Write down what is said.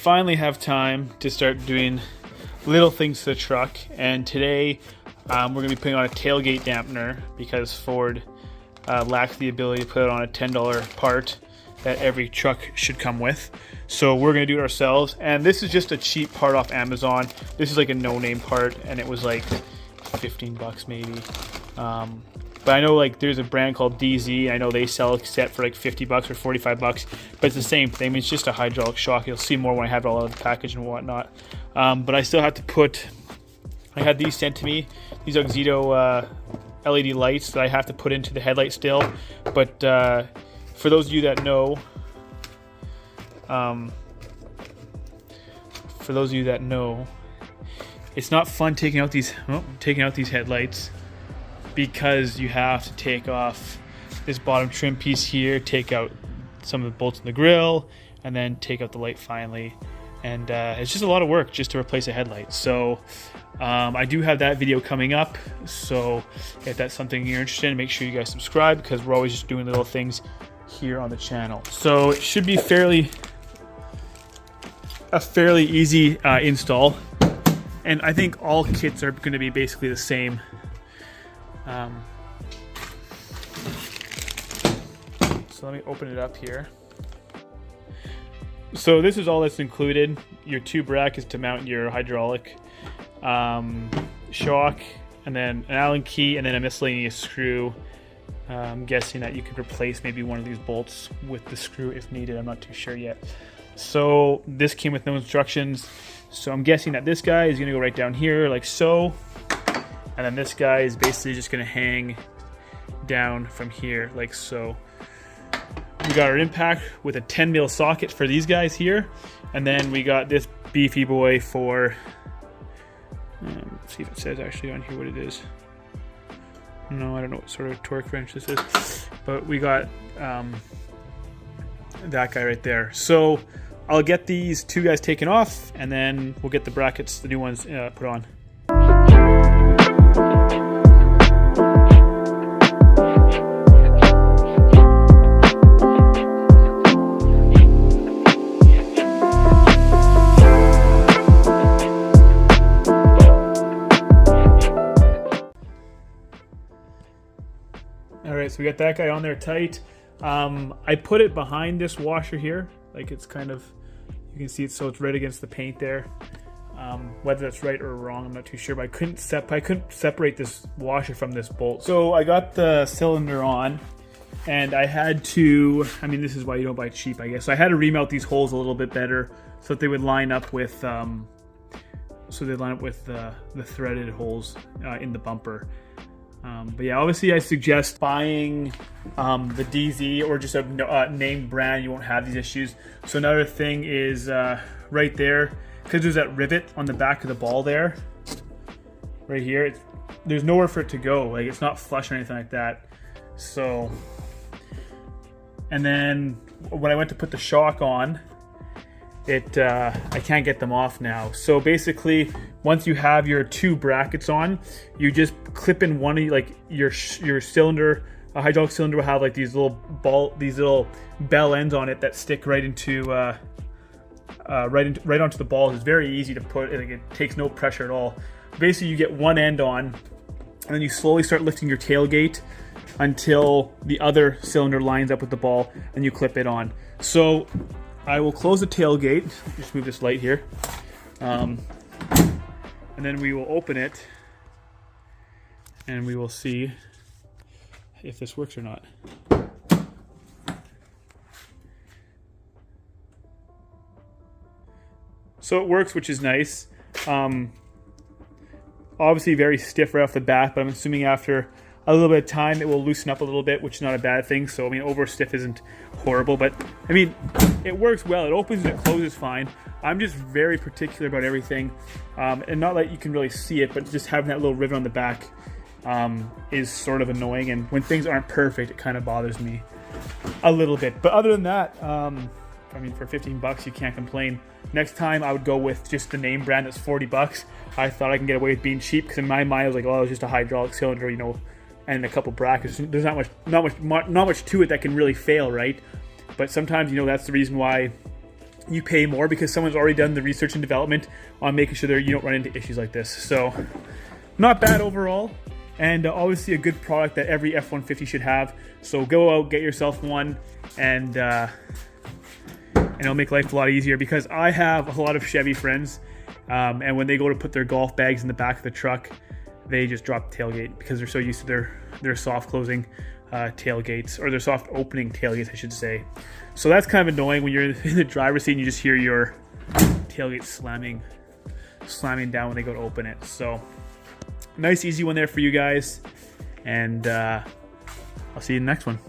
finally have time to start doing little things to the truck, and today we're going to be putting on a tailgate dampener because Ford lacks the ability to put it on a $10 part that every truck should come with. So we're going to do it ourselves, and this is just a cheap part off Amazon. This is like a no-name part, and it was like 15 bucks maybe. But I know like there's a brand called DeeZee. I know they sell a set for like 50 bucks or 45 bucks, but it's the same thing. I mean, it's just a hydraulic shock. You'll see more when I have it all out of the package and whatnot. But I still have to put, I had these sent to me, these Oxydo LED lights that I have to put into the headlight still. But for those of you that know, it's not fun taking out these headlights, because you have to take off this bottom trim piece here, take out some of the bolts in the grill, and then take out the light finally. And it's just a lot of work just to replace a headlight. So I do have that video coming up, so if that's something you're interested in, make sure you guys subscribe, because we're always just doing little things here on the channel. So it should be a fairly easy install, and I think all kits are going to be basically the same. So let me open it up here. So this is all that's included: your two brackets to mount your hydraulic shock, and then an Allen key, and then a miscellaneous screw. I'm guessing that you could replace maybe one of these bolts with the screw if needed. I'm not too sure yet. So this came with no instructions, so I'm guessing that this guy is going to go right down here like so, and then this guy is basically just going to hang down from here like so. We got our impact with a 10 mil socket for these guys here, and then we got this beefy boy for let's see if it says actually on here what it is. No, I don't know what sort of torque wrench this is, but we got that guy right there. So I'll get these two guys taken off, and then we'll get the brackets, the new ones, put on. Alright, so we got that guy on there tight. I put it behind this washer here, like it's kind of, you can see it, so it's right against the paint there. Whether that's right or wrong, I'm not too sure, but I couldn't separate this washer from this bolt. So I got the cylinder on, and I had to, I mean, this is why you don't buy cheap, I guess. So I had to remount these holes a little bit better so that they would line up with, the threaded holes in the bumper. But yeah, obviously I suggest buying the DeeZee or just a named brand. You won't have these issues. So another thing is right there, because there's that rivet on the back of the ball there, right here, there's nowhere for it to go. Like, it's not flush or anything like that. So, and then when I went to put the shock on, I can't get them off now. So basically, once you have your two brackets on, you just clip in one of, like, your cylinder. A hydraulic cylinder will have like these little bell ends on it that stick right into right onto the balls. It's very easy to put. Like, it takes no pressure at all. Basically, you get one end on, and then you slowly start lifting your tailgate until the other cylinder lines up with the ball, and you clip it on. So I will close the tailgate. Just move this light here, and then we will open it, and we will see if this works or not. So it works, which is nice. Obviously very stiff right off the bat, but I'm assuming after a little bit of time it will loosen up a little bit, which is not a bad thing. So I mean, over stiff isn't horrible, but I mean, it works well. It opens and it closes fine. I'm just very particular about everything, and not that you can really see it, but just having that little rivet on the back is sort of annoying, and when things aren't perfect, it kind of bothers me a little bit. But other than that, I mean, for 15 bucks, you can't complain. Next time, I would go with just the name brand that's 40 bucks. I thought I can get away with being cheap, because in my mind, I was like, oh, it was just a hydraulic cylinder, you know, and a couple brackets. There's not much to it that can really fail, right? But sometimes, you know, that's the reason why you pay more because someone's already done the research and development on making sure that you don't run into issues like this. So not bad overall, and obviously a good product that every F-150 should have. So go out, get yourself one, and it'll make life a lot easier, because I have a lot of Chevy friends, and when they go to put their golf bags in the back of the truck, they just drop the tailgate because they're so used to their soft closing tailgates, or their soft opening tailgates, I should say. So that's kind of annoying when you're in the driver's seat and you just hear your tailgate slamming down when they go to open it. So nice easy one there for you guys, and I'll see you in the next one.